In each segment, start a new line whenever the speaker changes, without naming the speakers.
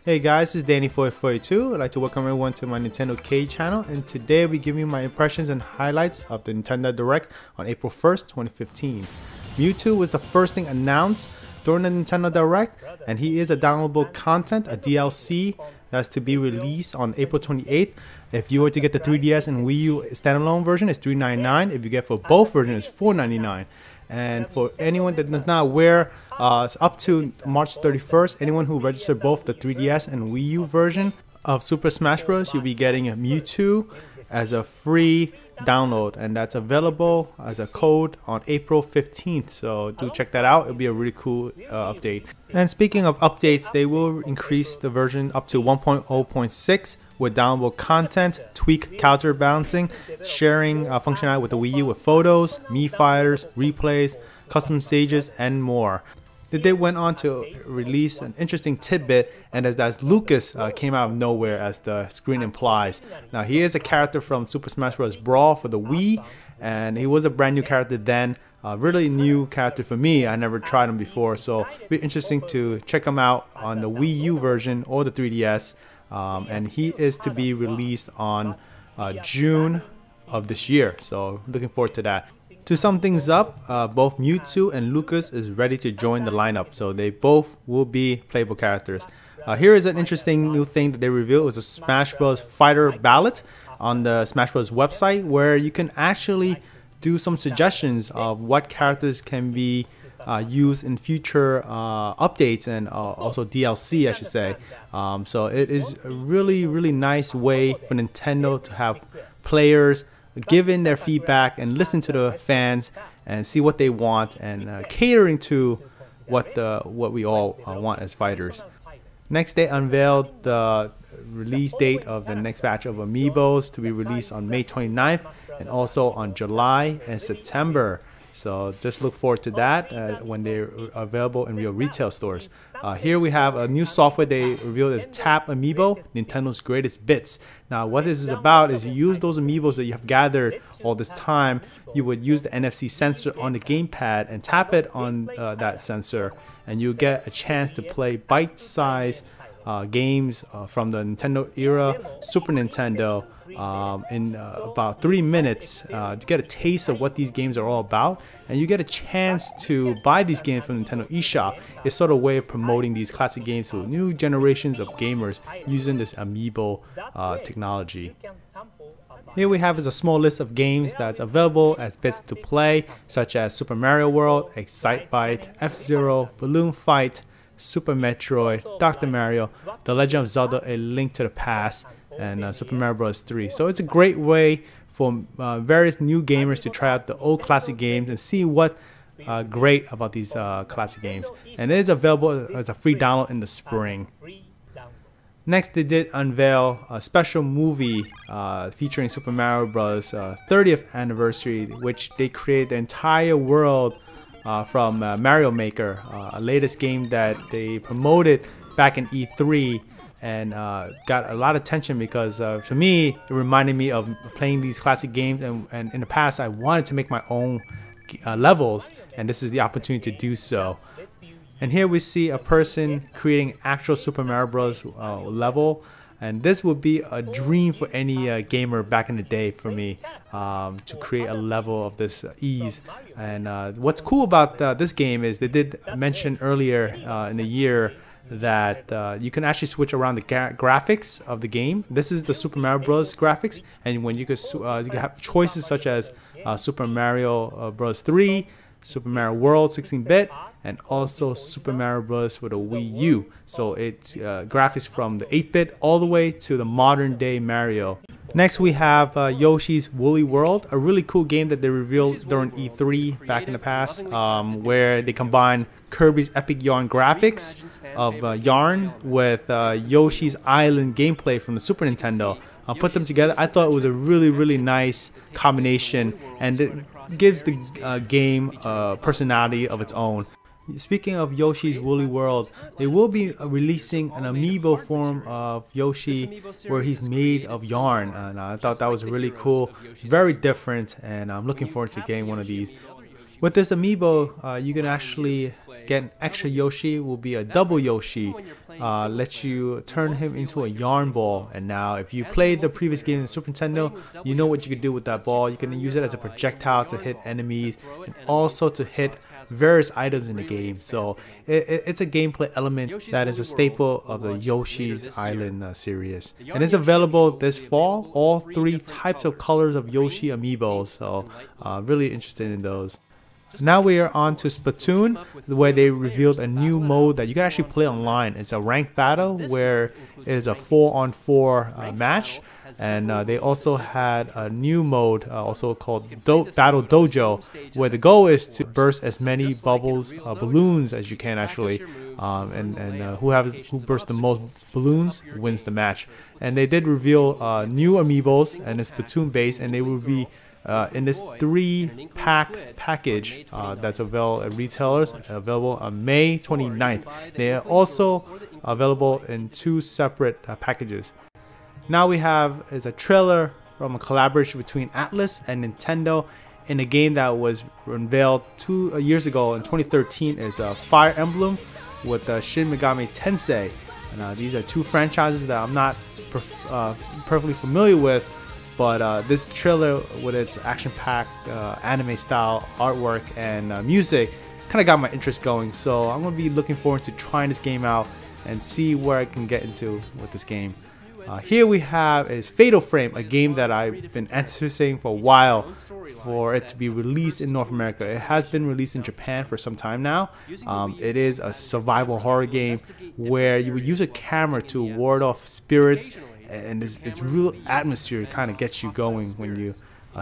Hey guys, this is Dan4842. I'd like to welcome everyone to my NintendoCade channel, and today I'll be giving you my impressions and highlights of the Nintendo Direct on April 1st, 2015. Mewtwo was the first thing announced during the Nintendo Direct, and he is a downloadable content, a DLC that's to be released on April 28th. If you were to get the 3DS and Wii U standalone version, it's $3.99. If you get for both versions, it's $4.99. And for anyone that is not aware, it's up to March 31st. Anyone who registered both the 3DS and Wii U version of Super Smash Bros., you'll be getting a Mewtwo as a free download, and that's available as a code on April 15th. So do check that out. It'll be a really cool update. And speaking of updates, they will increase the version up to 1.0.6 with downloadable content, tweak counterbalancing, sharing functionality with the Wii U with photos, Mii fighters, replays, custom stages, and more. They went on to release an interesting tidbit, and as Lucas came out of nowhere, as the screen implies. Now, he is a character from Super Smash Bros. Brawl for the Wii, and he was a brand new character then. Really new character for me. I never tried him before, so it'll be interesting to check him out on the Wii U version or the 3DS. And he is to be released on June of this year, so looking forward to that. To sum things up, both Mewtwo and Lucas is ready to join the lineup, so they both will be playable characters. Here is an interesting new thing that they revealed. It was a Smash Bros. Fighter ballot on the Smash Bros. Website, where you can actually do some suggestions of what characters can be used in future updates and also DLC, I should say. So it is a really nice way for Nintendo to have players give in their feedback and listen to the fans and see what they want, and catering to what we all want as fighters. Next, they unveiled the release date of the next batch of Amiibos to be released on May 29th and also on July and September. So just look forward to that when they're available in real retail stores. Here we have a new software they revealed as Tap Amiibo, Nintendo's greatest bits. Now what this is about is you use those Amiibos that you have gathered all this time. You would use the NFC sensor on the gamepad and tap it on that sensor, and you'll get a chance to play bite-sized games from the Nintendo era, Super Nintendo, in about 3 minutes to get a taste of what these games are all about, and you get a chance to buy these games from Nintendo eShop. It's sort of a way of promoting these classic games to new generations of gamers using this Amiibo technology. Here we have is a small list of games that's available as bits to play, such as Super Mario World, Excitebike, F-Zero, Balloon Fight, Super Metroid, Dr. Mario, The Legend of Zelda: A Link to the Past, and Super Mario Bros. 3. So it's a great way for various new gamers to try out the old classic games and see what great about these classic games. And it is available as a free download in the spring. Next, they did unveil a special movie featuring Super Mario Bros. 30th anniversary, which they created the entire world from Mario Maker, a latest game that they promoted back in E3, and got a lot of attention because to me it reminded me of playing these classic games, and in the past I wanted to make my own levels, and this is the opportunity to do so. And here we see a person creating actual Super Mario Bros. Level, and this would be a dream for any gamer back in the day for me, to create a level of this ease. And what's cool about this game is they did mention earlier in the year that you can actually switch around the graphics of the game. This is the Super Mario Bros. Graphics, and when you could have choices such as Super Mario Bros. 3, Super Mario World 16-bit, and also Super Mario Bros. For the Wii U. So it's graphics from the 8-bit all the way to the modern day Mario. Next we have Yoshi's Woolly World, a really cool game that they revealed during E3 back in the past, where they combine Kirby's Epic Yarn graphics of Yarn with Yoshi's Island gameplay from the Super Nintendo. Put them together. I thought it was a really nice combination, and it gives the game a personality of its own. Speaking of Yoshi's Woolly World, they will be releasing an amiibo form of Yoshi where he's made of yarn, and I thought that was really cool, very different, and I'm looking forward to getting one of these. With this amiibo, you can actually get an extra Yoshi. Will be a double Yoshi. Lets you turn him into a yarn ball. And now, if you played the previous game in the Super Nintendo, you know what you can do with that ball. You can use it as a projectile to hit enemies and also to hit various items in the game. So it's a gameplay element that is a staple of the Yoshi's Island series. And it's available this fall, all 3 types of colors of Yoshi amiibos. So really interested in those. Now we are on to Splatoon, where they revealed a new mode that you can actually play online. It's a ranked battle where it is a 4-on-4 match. And they also had a new mode also called Battle Dojo, where the goal is to burst as many balloons as you can actually. Who bursts the most balloons wins the match. And they did reveal new amiibos, and it's Splatoon based, and they will be in this 3-pack package that's available at retailers, available on May 29th. They are also available in 2 separate packages. Now we have is a trailer from a collaboration between Atlas and Nintendo in a game that was unveiled 2 years ago in 2013. Is Fire Emblem with Shin Megami Tensei. And these are 2 franchises that I'm not perfectly familiar with. But this trailer with its action-packed anime-style artwork and music kind of got my interest going. So I'm going to be looking forward to trying this game out and see where I can get into with this game. Here we have is Fatal Frame, a game that I've been anticipating for a while for it to be released in North America. It has been released in Japan for some time now. It is a survival horror game where you would use a camera to ward off spirits, and it's real atmosphere kind of gets you going when you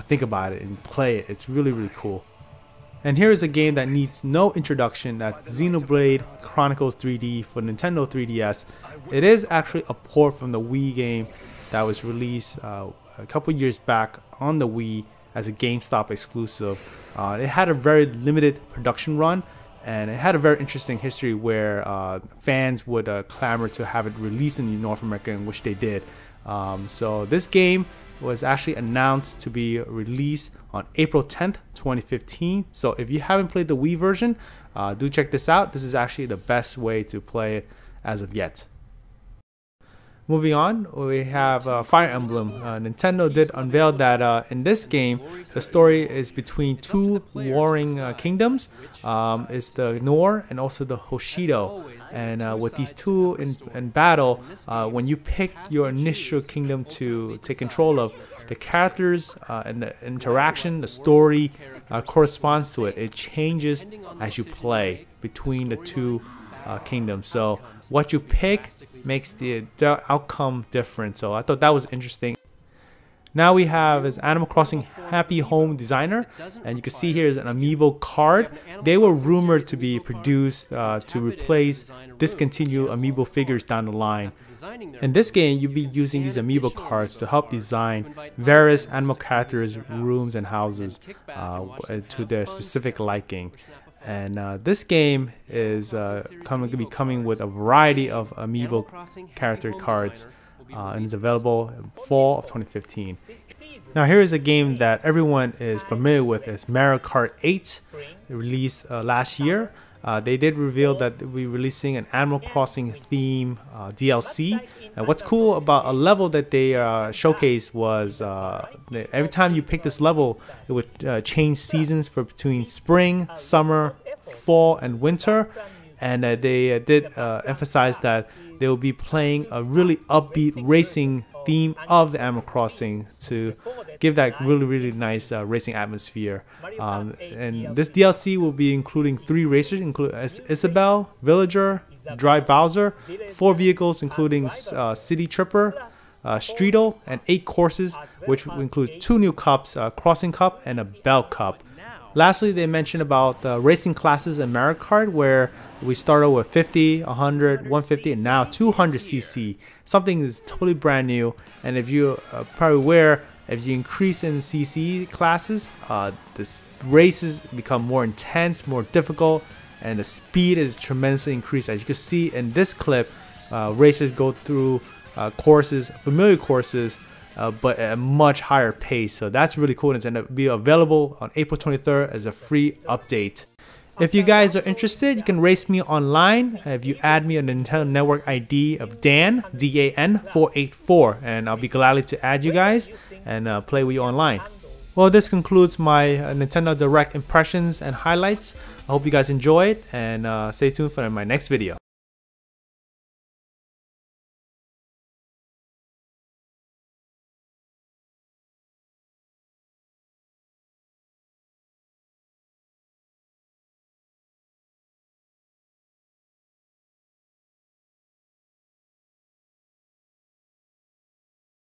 think about it and play it. It's really, really cool. And here is a game that needs no introduction. That's Xenoblade Chronicles 3D for Nintendo 3DS. It is actually a port from the Wii game that was released a couple years back on the Wii as a GameStop exclusive. It had a very limited production run, and it had a very interesting history where fans would clamor to have it released in North America, in which they did. So this game was actually announced to be released on April 10th, 2015. So if you haven't played the Wii version, do check this out. This is actually the best way to play it as of yet. Moving on, we have Fire Emblem. Nintendo did unveil that in this game, the story is between 2 warring kingdoms. It's the Nor and also the Hoshido. And with these 2 in battle, when you pick your initial kingdom to take control of, the characters and the interaction, the story corresponds to it. It changes as you play between the 2 kingdoms. So what you pick makes the outcome different. So I thought that was interesting. Now we have is Animal Crossing Happy Home Designer, and you can see here is an amiibo card. They were rumored to be produced to replace discontinued amiibo figures down the line. In this game, you'll be using these amiibo cards to help design various animal characters' rooms and houses to their specific liking. And this game is going to be coming with a variety of amiibo character cards, and is available in fall of 2015. Now here is a game that everyone is familiar with. It's Mario Kart 8, released last year. They did reveal that they'll be releasing an Animal Crossing theme DLC. And what's cool about a level that they showcased was every time you pick this level, it would change seasons for between spring, summer, fall, and winter. And they did emphasize that they will be playing a really upbeat racing theme of the Animal Crossing to give that really, really nice racing atmosphere. And this DLC will be including 3 racers, including Isabelle, Villager, Dry Bowser, 4 vehicles including City Tripper, Streetle, and 8 courses, which includes 2 new cups, a Crossing Cup and a Bell Cup. Lastly, they mentioned about racing classes in Mario Kart, where we started with 50, 100, 150, and now 200cc. Something that's totally brand new. And if you are probably aware, if you increase in CC classes, the races become more intense, more difficult, and the speed is tremendously increased. As you can see in this clip, racers go through courses, familiar courses, but at a much higher pace. So that's really cool. It's going to be available on April 23rd as a free update. If you guys are interested, you can race me online if you add me a Nintendo Network ID of Dan, DAN484, and I'll be gladly to add you guys and play with you online. Well, this concludes my Nintendo Direct impressions and highlights. I hope you guys enjoyed, and stay tuned for my next video.